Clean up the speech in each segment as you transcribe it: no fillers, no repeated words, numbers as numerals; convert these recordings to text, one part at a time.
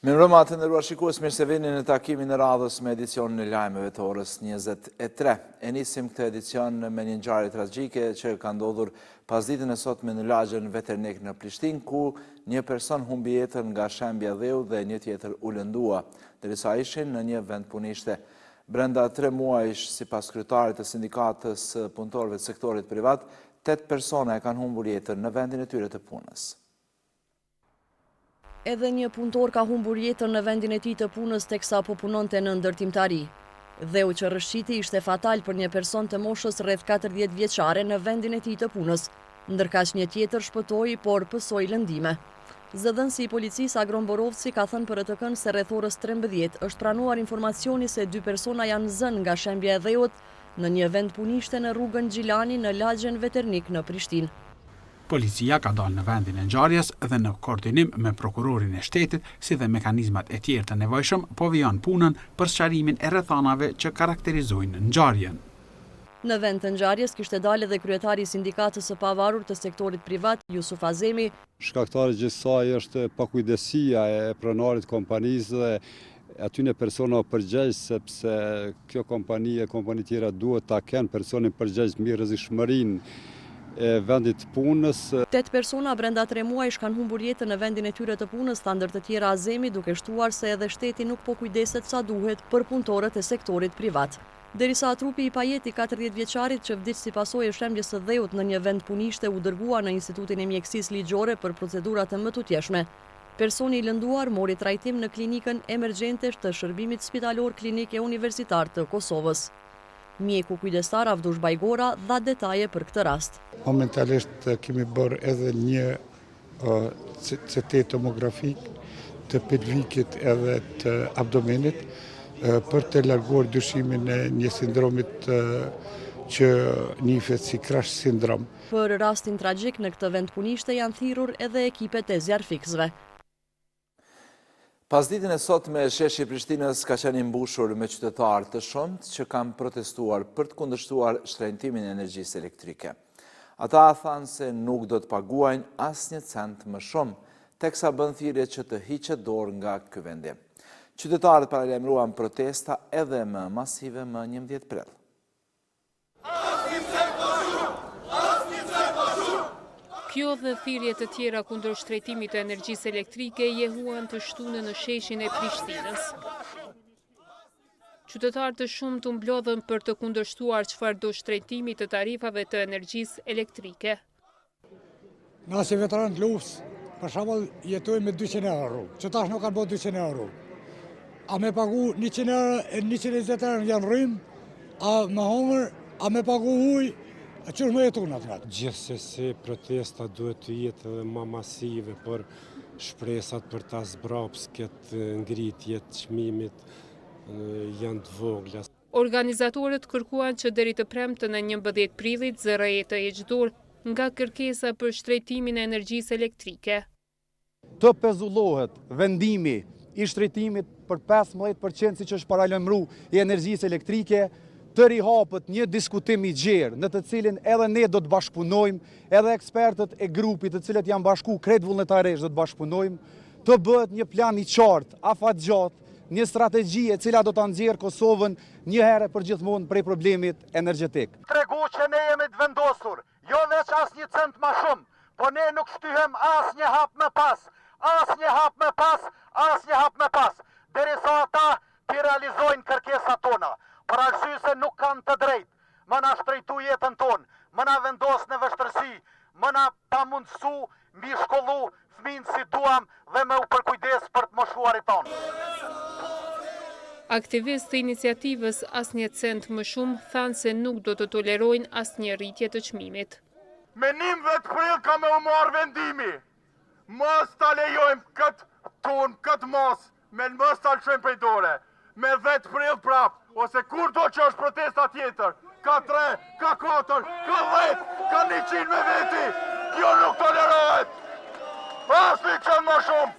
Mirëmbrëma të nderuar shikues, mirë se vini në takimin e radhës me edicionin e lajmeve të orës 23. E nisim këtë edicion me një ngjarje tragjike që ka ndodhur pasditën e sotme në lagjen Veternik në Prishtinë, ku një person humbi jetën nga shembja dheu dhe një tjetër u lëndua, derisa ishin në një vend punishte. Brenda 3 muajsh, sipas kryetarit të sindikatës punëtorëve të sektorit privat, 8 persona e kanë humbur jetën në vendin e tyre të punës. Edhe një punëtor ka humbur jetën në vendin e tij të punës teksa po punonte në ndërtimtari. Dheu që rrëshqiti ishte fatal për një person të moshës rreth 40 vjeçare në vendin e tij të punës, ndërkaq një tjetër shpëtoi, por pësoi lëndime. Zëdhënësi i policisë Agron Borovci ka thënë për RTK se rreth orës 13 është pranuar informacioni se 2 persona janë zënë nga shembja e dheut në një vend punishte në rrugën Gjilani në lagjen Veternik në Prishtinë. Policia ka dalë në vendin e ngjarjes dhe në koordinim me prokurorin e shtetit, si dhe mekanizmat e tjerë të nevojshëm, po vijon punën për sqarimin e rrethanave që karakterizojnë ngjarjen. Në vend të ngjarjes kishte dalë edhe kryetari i sindikatës së pavarur të sektorit privat, Jusuf Azemi. Shkaktari gjithsej është pakujdesia e pronarit kompanisë dhe aty në persona përgjegjës, sepse kjo kompani tjera duhet ta kenë personin përgjegjës me rrezikshmërinë e vendit punës. 8 persona brenda 3 muajsh kanë humbur jetën në vendin e tyre të punës, ndër të tjera Azemi, duke shtuar se edhe shteti nuk po kujdeset sa duhet për punëtorët e sektorit privat. Derisa trupi i pajeti 40 vjeçarit që vdiq si pasojë e shembjes së dheut në një vend punishte u dërgua në Institutin e Mjekësisë Ligjore për procedurat e mëtutjeshme. Personi i lënduar mori trajtim në klinikën emergjente të shërbimit spitalor klinike universitar të Kosovës. Mjeku kujdestar Avdush Bajgora dha detaje për këtë rast. Momentalisht kemi bërë edhe një CT tomografik të pelvikit edhe të abdomenit për të larguar dyshimin e një sindromit që njihet si crash syndrom. Për rastin tragjik në këtë vend punishte janë thirrur edhe ekipet e zjarfikësve. Pasditën e sotme, sheshi i Prishtinës ka qenë i mbushur me qytetarë të shumt që kanë protestuar për të kundërshtuar shtrëngtimin e energjisë elektrike. Ata thanë se nuk do të paguajnë asnjë cent më shumë, teksa bën thirrje që të hiqet dorë nga ky vendi. Qytetarët paralajmëruan protesta edhe më masive më 11 prill. Kjo dhe thirrjet të tjera kundër shtrejtimit të energjisë elektrike jehuan të shtunë në sheshin e Prishtinës. Qytetarë të shumt u mblodhën për të kundërshtuar çfarëdo shtrejtimi të tarifave të energjisë elektrike. Na si veteran të luftës, për shembull, jetojmë me 200 euro, që tash nuk kanë bërë 200 euro. A me pagu 100 euro, 120 euro janë rrymë, a me hongër, a me pagu ujë, që më jetu në atë. Gjithsesi protesta duhet të jetë edhe më masive, por shpresat për ta zbrapsë këtë ngritje të çmimit janë të vogla. Organizatorët kërkuan që deri të premten e 11 prillit zërëje të heqë dorë nga kërkesa për shtrejtimin e energjisë elektrike. Të pezullohet vendimi i shtrejtimit për 15% siç është paralajmëruar i energjisë elektrike, të rihapët një diskutim i gjerë në të cilin edhe ne do të bashkëpunojmë, edhe ekspertët e grupit të cilët janë bashku krejt vullnetarisht do të bashkëpunojmë, të bëhet një plan i qartë, afatgjatë, një strategji e cila do ta nxjerrë Kosovën një herë për gjithmonë prej problemit energjetik. Tregu që ne jemi të vendosur, jo veç asnjë cent më shumë, po ne nuk shtyhem asnjë hap më pas, asnjë hap më pas, asnjë hap më pas, derisa ata të realizojnë kërkesat tona. Për arsye se nuk kanë të drejtë, më na shtrejtu jetën tonë, më na vendos në vështërsi, më na pamundësu mbi shkollu fëmijët si duam dhe me u përkujdes për të moshuarit tonë. Aktivistë të iniciativës Asnjë cent më shumë thanë se nuk do të tolerojnë asnjë rritje të çmimit. Me 11 prill ka me u marrë vendimi. Mos ta lejojmë këtë mos, me mos ta lëshojmë prej dore. Me 10 prill prap, ose kur do që është protesta tjetër, ka 3, ka 4, ka 10, ka 100 me veti, kjo nuk tolerohet. Asnjë cent më shumë.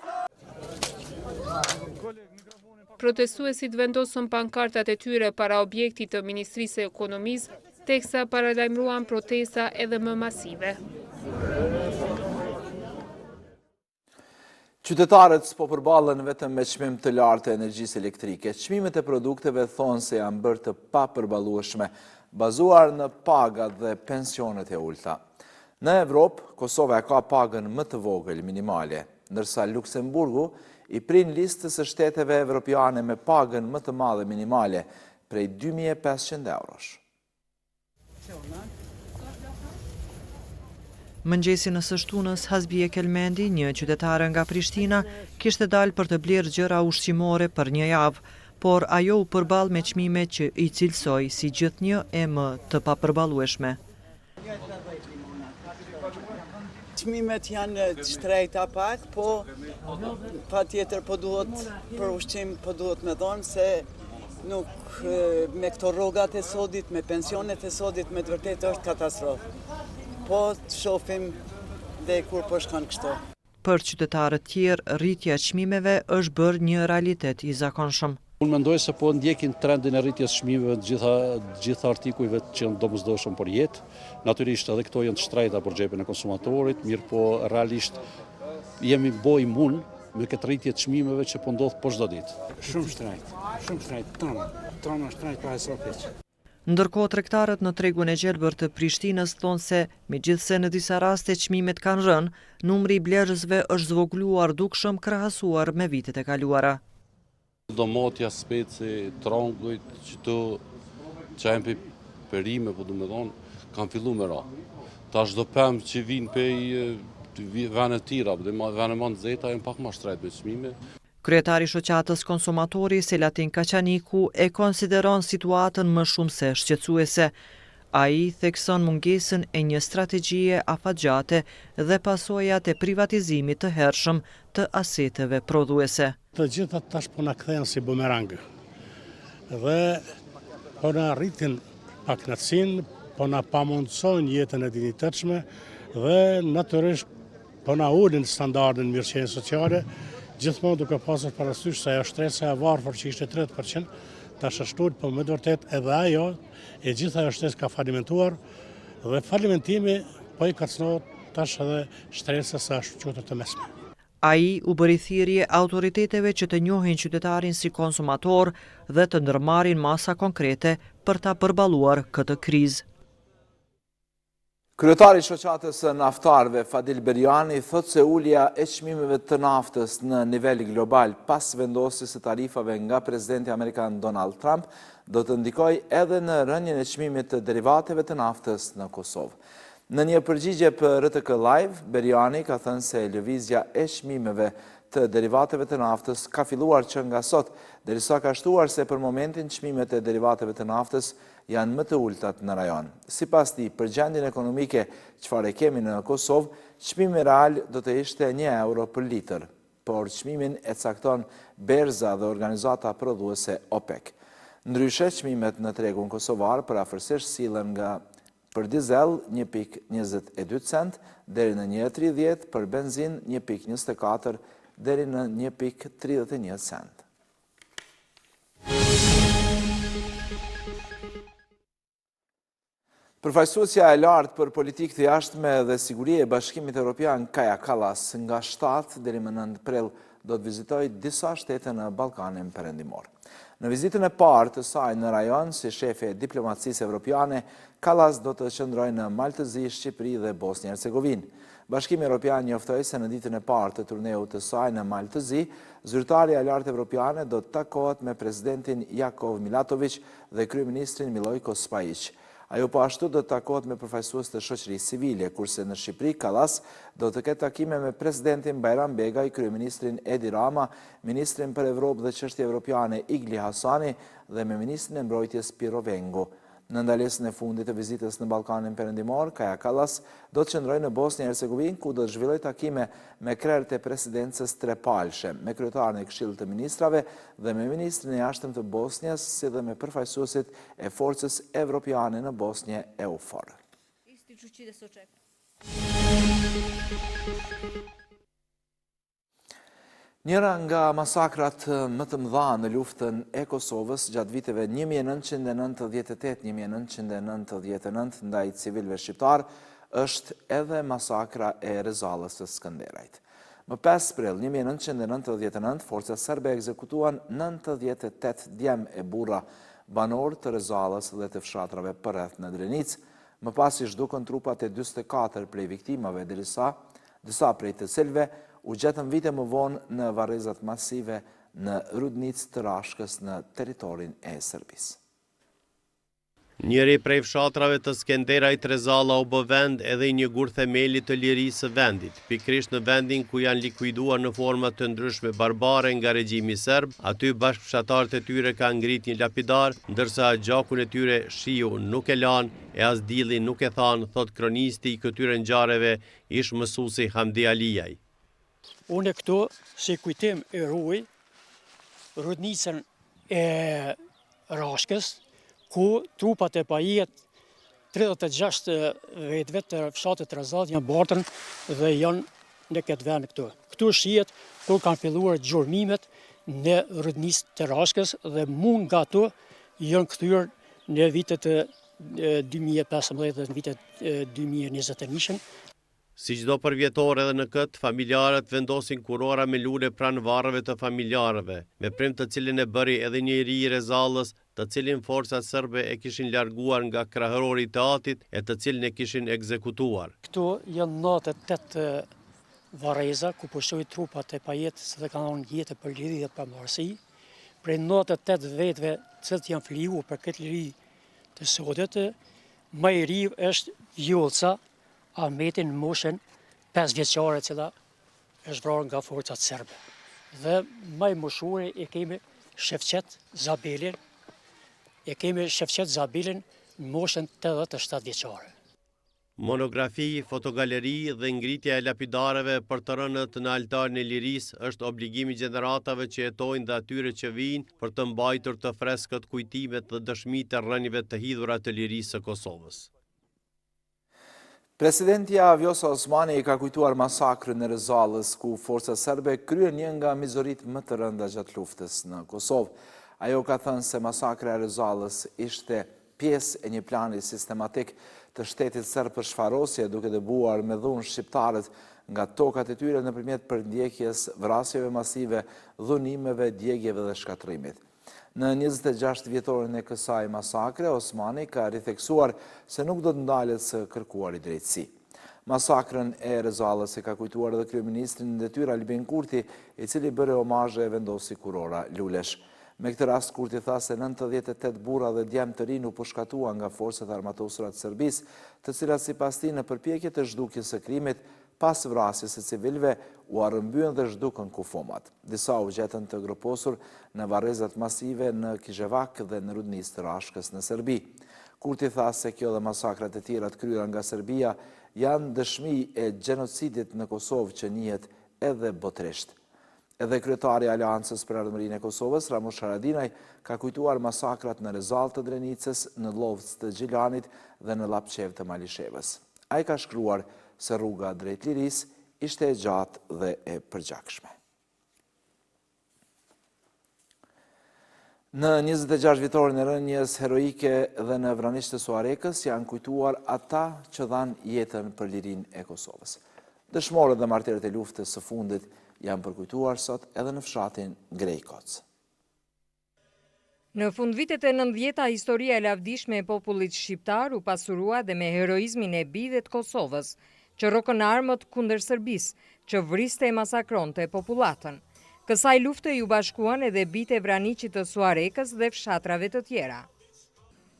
Protestuesit vendosën pankartat e tyre para objektit të Ministrisë së Ekonomisë, teksa paralajmëruan protesta edhe më masive. Qytetarët s'po përballen vetëm me çmim të lartë të energjisë elektrike. Çmimet e produkteve thonë se janë bërë të papërballueshme, bazuar në pagat dhe pensionet e ulta. Në Evropë, Kosova ka pagën më të vogël minimale, ndërsa Luksemburgu i prin listës së shteteve evropiane me pagën më të madhe minimale, prej 2.500 eurosh. Mëngjesin e së shtunës, Hasbie Kelmendi, një qytetare nga Prishtina, kishte dalë për të blerë gjëra ushqimore për një javë, por ajo u përball me çmime që i cilësoi si gjithnjë e më të papërballueshme. Çmimet janë shtrejta pak, po patjetër po duhet për ushqim po duhet me thonë se nuk me këto rrogat e sodit, me pensionet e sodit, me të vërtetë është katastrofë. Po të shohim dhe kur po shkon kështu. Për qytetarët tjerë, rritja e çmimeve është bërë një realitet i zakonshëm. Unë mendoj se po ndjekin trendin e rritjes çmimeve të gjitha artikujve që janë domosdoshëm për jetë. Natyrisht edhe këto janë të shtrejta për xhepin e konsumatorit, mirë po realisht jemi bo imun me këtë rritje të çmimeve që po ndodh po çdo ditë. Shumë shtrejt, trona shtrejt pa esopit. Ndërkohë tregtarët në tregun e gjelbër të Prishtinës thonë se, megjithse në disa raste çmimet kanë rënë, numri i blerësve është zvogluar dukshëm krahasuar me vitet e kaluara. Domotja, speci, trongujt, qëto qajnë për perime, po du me thonë, kanë fillu me ra. Ta shdo pëmë që vinë për vene tira, dhe vene më në zeta, e në pak ma shtrejt me çmime. Kryetari i shoqatës konsumatori Selatin Kaçaniku e konsideron situatën më shumë se shqetësuese. Ai thekson mungesën e një strategjie afatgjate dhe pasojat e privatizimit të hershëm të aseteve prodhuese. Të gjitha tash po na kthehen si bumerang. Dhe po na rritin paknatësinë, po na pamundësojnë jetën e dinjitetshme dhe natyrisht po na ulin standardin mirëqenie sociale. Gjithmonë duke pasur parasysh se ajo shtresa e varfër që ishte 30%, tash është ulur, po me të vërtetë edhe ajo e gjitha ajo shtresë ka falimentuar dhe falimentimi po i kacnohet tash edhe shtresës së shqyrtës të mesme. Ai u bëri thirrje autoriteteve që të njohin qytetarin si konsumator dhe të ndërmarrin masa konkrete për ta përballuar këtë krizë. Kryetari i shoqatës së naftarëve Fadil Beriani thotë se ulja e çmimeve të naftës në nivel global pas vendosjes së tarifave nga presidenti amerikan Donald Trump do të ndikojë edhe në rënien e çmimit të derivateve të naftës në Kosovë. Në një përgjigje për RTK Live, Beriani ka thënë se lëvizja e çmimeve të derivateve të naftës ka filluar që nga sot, derisa ka shtuar se për momentin çmimet e derivateve të naftës janë më të ultat në rajon. Sipas tij, për gjendjen ekonomike çfarë kemi në Kosovë, çmimi real do të ishte 1 euro për litër, por çmimin e cakton berza dhe organizata prodhuese OPEC. Ndryshe, çmimet në tregun kosovar parafërsisht sillen nga për dizel 1.22 cent deri në 1.30, për benzin 1.24 deri në 1.31 cent. Përfaqësuesja e lartë për politikë të jashtme dhe siguri e Bashkimit Evropian Kaja Kallas nga 7 deri më 9 prill do të vizitojë disa shtete në Ballkanin Perëndimor. Në vizitën e parë të saj në rajon si shefi e diplomacisë evropiane, Kallas do të qëndrojë në Maltëzi, Shqipëri dhe Bosnjë-Hercegovinë. Bashkimi Evropian njoftoi se në ditën e parë të turneut të saj në Maltëzi, zyrtarja e lartë evropiane do të takohet me presidentin Jakov Milatović dhe kryeministrin Milojko Spajić. Ajo po ashtu do të takohet me përfaqësues të shoqërisë civile, kurse në Shqipëri Kallas do të ketë takime me presidentin Bajram Begaj, kryeministrin Edi Rama, ministrin për Evropë dhe çështje evropiane Igli Hasani dhe me ministrin e mbrojtjes Piro Vengo. Në ndalesën e fundit të vizitës në Ballkanin Perëndimor, Kaja Kallas do të qëndrojë në Bosnjë-Hercegovinë, ku do të zhvillojë takime me krerët e presidencës trepalshe, me kryetarin e Këshillit të Ministrave dhe me ministrin e jashtëm të Bosnjës, si dhe me përfaqësuesit e Forcës Evropiane në Bosnjë EUFOR. Njëra nga masakrat më të mëdha në luftën e Kosovës gjatë viteve 1998-1999 ndaj civilëve shqiptar është edhe masakra e Rezallës së Skënderajt. Më 5 prill 1999, forcat serbe ekzekutuan 98 djem e burra banor të Rezallës dhe të fshatrave përreth në Drenicë, më pas i zhdukën trupat e 24 prej viktimave, disa prej të cilve u gjetën vite më vonë në varrezat masive në rudnicë të Rashkës në teritorin e Serbisë. Njëri prej fshatrave të Skenderajt Rezalla u bë vend edhe një gur themeli të lirisë së vendit, pikrisht në vendin ku janë likuiduar në forma të ndryshme barbare nga regjimi serb, aty bashkëfshatarët e tyre kanë ngrit një lapidar, ndërsa gjakun e tyre shiu nuk e lan e as dilli nuk e than, thot kronisti i këtyre ngjarjeve ish mësuesi Hamdi Aliaj. Unë këtu si kujtim e ruaj rudnicën e Rashkës, ku trupat e pajet 36 vetëve të fshatit Rezallit janë bartën dhe janë në këtë vend këtu. Këtu shihet kur kanë filluar gjurmimet në rudnicë të Rashkës dhe mund nga ato janë kthyer në vitet 2015 dhe në vitet 2021. Si çdo përvjetor edhe në këtë, familjarët vendosin kurora me lule pranë varreve të familjarëve, veprim të cilin e bëri edhe një iri i Rezallës, të cilin forcat serbe e kishin larguar nga krahërori i teatrit e të cilin e kishin ekzekutuar. Këtu janë 98 varreza ku pushoi trupat e pajetës dhe kanë jetë për liri dhe për marrësi. Prej 98 vetëve që janë fliu për këtë liri të sotit, më i ri është Vjolca Ahmetin moshën 5 vjeçare, cila është vrarë nga forcat serbe. Dhe më i moshuri e kemi Shefqet Zabelin, në moshën 87 vjeçare. Monografi, fotogaleri dhe ngritja e lapidareve për të rënët në altarin e lirisë është obligimi gjeneratave që jetojnë dhe atyre që vijnë për të mbajtur të freskët kujtimet dhe dëshmitë e rënieve të hidhura të lirisë së Kosovës. Presidentja Vjosa Osmani i ka kujtuar masakrën e Rezallës, ku forcat serbe kryen një nga mizorit më të rënda gjatë luftës në Kosovë. Ajo ka thënë se masakra e Rezallës ishte pjesë e një plani sistematik të shtetit serb për shfarosje, duke dëbuar me dhunë shqiptarët nga tokat e tyre nëpërmjet përndjekjes, vrasjeve masive, dhunimeve, djegjeve dhe shkatrimit. Në 26 vjetorin e kësaj masakre, Osmani ka ritheksuar se nuk do të ndalet së kërkuari drejtësi. Masakrën e Rezallës e ka kujtuar edhe kryeministrin në detyrë Albin Kurti, i cili bëre omazhe e vendosi kurora lulesh. Me këtë rast, Kurti tha se 98 burra dhe djemë të rinë u përshkatua nga forcat armatosura të Serbisë, të cilat sipas tij në përpjekje të zhdukjes së krimit, pas vrasjes së civilëve, u arrëmbyen dhe zhdukën kufomat. Disa u gjetën të groposur në varrezat masive në Kizhevak dhe në rudnisë të Rashkës në Serbi. Kurti tha se kjo dhe masakrat e tjera të kryera nga Serbia janë dëshmi e gjenocidit në Kosovë që njihet edhe botërisht. Edhe kryetari i Aleancës për Ardhmërinë e Kosovës, Ramush Haradinaj, ka kujtuar masakrat në Rezallë të Drenicës, në Llovës të Gjilanit dhe në Lapqev të Malishevës. Ai ka shkruar se rruga drejt lirisë ishte e gjatë dhe e përgjakshme. Në 26 vjetorin e rënjes heroike dhe në vranisht të Suarekës janë kujtuar ata që dhanë jetën për lirinë e Kosovës. Dëshmorët dhe martirët e luftës së fundit janë përkujtuar sot edhe në fshatin Grejkoc. Në fund vitet e 90-ta, historia e lavdishme e popullit shqiptar u pasurua dhe me heroizmin e bijve të Kosovës, që rokën armët kundër Serbisë, që vriste e masakronte popullatën. Kësaj lufte ju bashkuan edhe bijtë e vraniqit të Suarekës dhe fshatrave të tjera.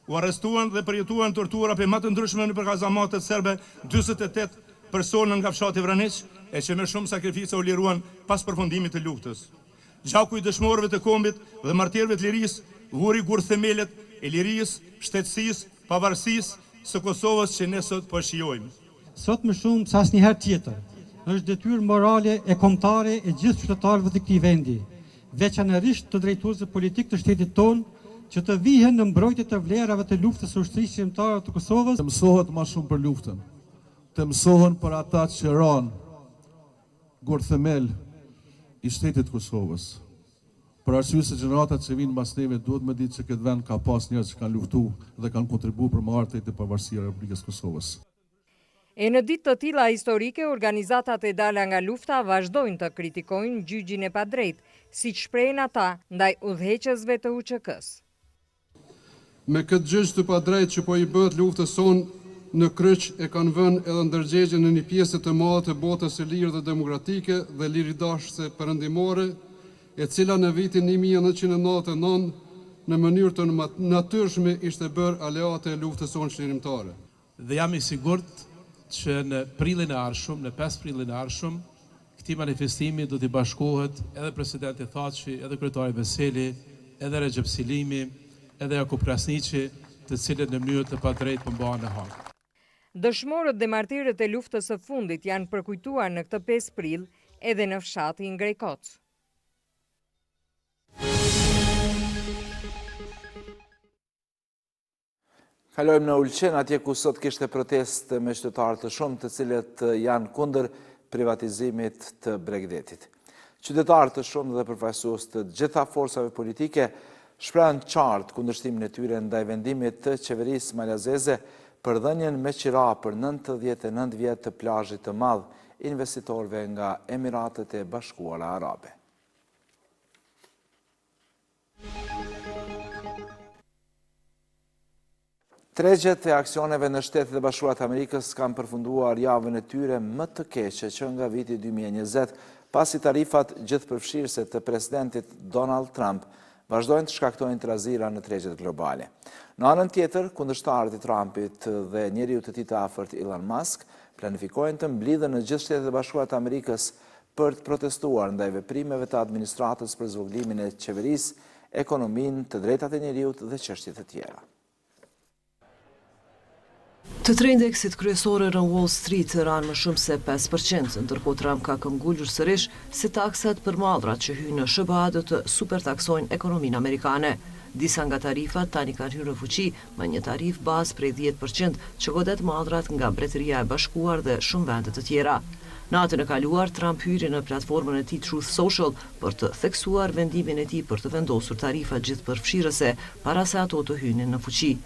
U arrestuan dhe përjetuan tortura për më të ndryshme në kazamatet serbe 48 personë nga fshati Vraniq, e që me shumë sakrifica u liruan pas përfundimit të luftës. Gjaku i dëshmorëve të kombit dhe martirëve të lirisë vuri gur themelet e lirisë, shtetësisë, pavarësisë së Kosovës që ne sot po shijojmë. Sot më shumë se asnjëherë tjetër, është detyrë morale e kombëtare e gjithë qytetarëve të këtij vendi, veçanërisht të drejtuesve politik të shtetit tonë, që të vihen në mbrojtje të vlerave të luftës së ushtrisë shqiptare të Kosovës. Të mësohet më shumë për luftën, të mësohen për ata që ranë gur themel i shtetit Kosovës. Për arsye se gjeneratat që vinë mbas neve duhet me ditë se këtë vend ka pas njerëz që kanë luftuar dhe kanë kontribuar për marrëdhënie të pavarësisë e Republikës Kosovës. E në ditë të tilla historike, organizatat e dala nga lufta vazhdojnë të kritikojnë gjyqin e padrejtë, siç shprehen ata ndaj udhëheqësve të UÇK-s. Me këtë gjyq të padrejtë që po i bëhet luftës sonë në kryq e kanë vënë edhe ndërgjegje në një pjesë të madhe të botës së lirë dhe demokratike dhe liridashëse perëndimore, e cila në vitin 1999 në mënyrë të natyrshme ishte bërë aleate e luftës sonë çlirimtare. Dhe jam i sigurt që në prillin e ardhshëm, në 5 prillin e ardhshëm, këtij manifestimi do t'i bashkohet edhe presidenti Thaçi, edhe kryetari Veseli, edhe Recep Silimi, edhe Jakub Krasniqi, të cilët në mënyrë të padrejtë po mbahen në Hag. Dëshmorët dhe martirët e luftës së fundit janë përkujtuar në këtë 5 prill edhe në fshatin Grejkoc. Kalojmë në Ulqen, atje ku sot kishte protest me qytetarë të shumë të cilët janë kundër privatizimit të Bregdetit. Qytetarë të shumë dhe përfaqësues të gjitha forcave politike shprehan qartë kundërshtimin e tyre ndaj vendimit të qeverisë malazeze për dhënien me qira për 99 vjet të plazhit të madh investitorëve nga Emiratet e Bashkuara Arabe. Tregjet e aksioneve në Shtetet e Bashkuara të Amerikës kanë përfunduar javën e tyre më të keqe që nga viti 2020, pasi tarifat gjithëpërfshirëse të presidentit Donald Trump vazhdojnë të shkaktojnë trazira në tregjet globale. Në anën tjetër, kundërshtarët e Trumpit dhe njeriu të tij të afërt Elon Musk planifikojnë të mblidhen në gjithë Shtetet e Bashkuara të Amerikës për të protestuar ndaj veprimeve të administratës për zvogëlimin e qeverisë, ekonominë, të drejtat e njeriut dhe çështje të tjera. Të tre indeksit kryesore në Wall Street ranë më shumë se 5%, ndërkohë Trump ka këmbgulur sërish se taksat për mallrat që hyjnë në SBA do të supertaksojnë ekonominë amerikane. Disa nga tarifat tani kanë hyrë në fuqi me një tarif bazë prej 10% që godet mallrat nga Mbretëria e Bashkuar dhe shumë vende të tjera. Natën e kaluar, Trump hyri në platformën e tij Truth Social për të theksuar vendimin e tij për të vendosur tarifa gjithëpërfshirëse para se ato të hynin në fuqi.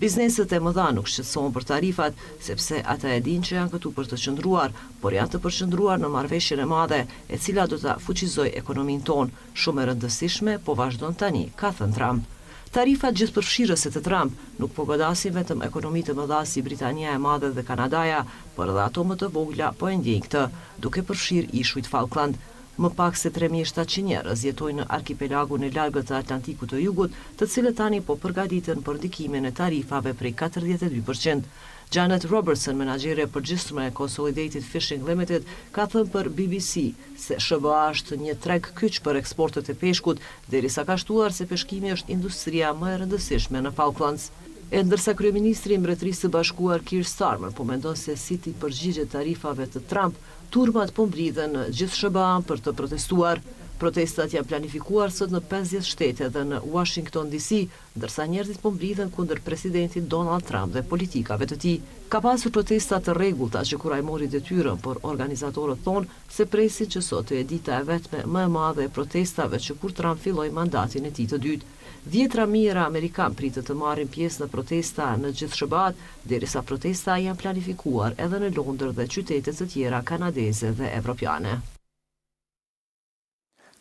Bizneset e mëdha nuk shqetësohen për tarifat, sepse ata e dinë që janë këtu për të qëndruar, por janë të përqendruar në marrëveshjen e madhe, e cila do ta fuqizojë ekonominë tonë, shumë e rëndësishme, po vazhdon tani, ka thënë Trump. Tarifat gjithëpërfshirëse të Trump nuk po godasin vetëm ekonomitë të mëdha si Britania e Madhe dhe Kanadaja, por edhe ato më të vogla po e ndjejnë këtë, duke përfshirë ishujt Falkland. Më pak se 3.700 njerëz jetojnë në arkipelagun e largët të Atlantikut të Jugut, të cilët tani po përgatiten për ndikimin e tarifave prej 42%. Janet Robertson, menaxhere e përgjithshme e Consolidated Fishing Limited, ka thënë për BBC se SBA është një treg kyç për eksportet e peshkut, derisa ka shtuar se peshkimi është industria më e rëndësishme në Falklands. E ndërsa kryeministri i Mbretërisë së Bashkuar Keir Starmer po mendon se si ti përgjigjet tarifave të Trump, turmat po mblidhen në gjithë SBA-n për të protestuar. Protestat janë planifikuar sot në 50 shtete dhe në Washington DC, ndërsa njerëzit po mblidhen kundër presidentit Donald Trump dhe politikave të tij. Ka pasur protesta të rregullta që kur ai mori detyrën, por organizatorët thonë se presin që sot të dita e vetme më e madhe e protestave që kur Trump filloi mandatin e tij të dytë. 10 mijëra Amerikan pritet të marrin pjesë në protesta në gjithë SBA-t, derisa protesta janë planifikuar edhe në Londër dhe qytete të tjera kanadeze dhe evropiane.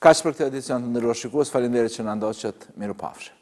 Kaq për këtë edicion të nderuar shikues, faleminderit që na ndoqët, mirupafshim.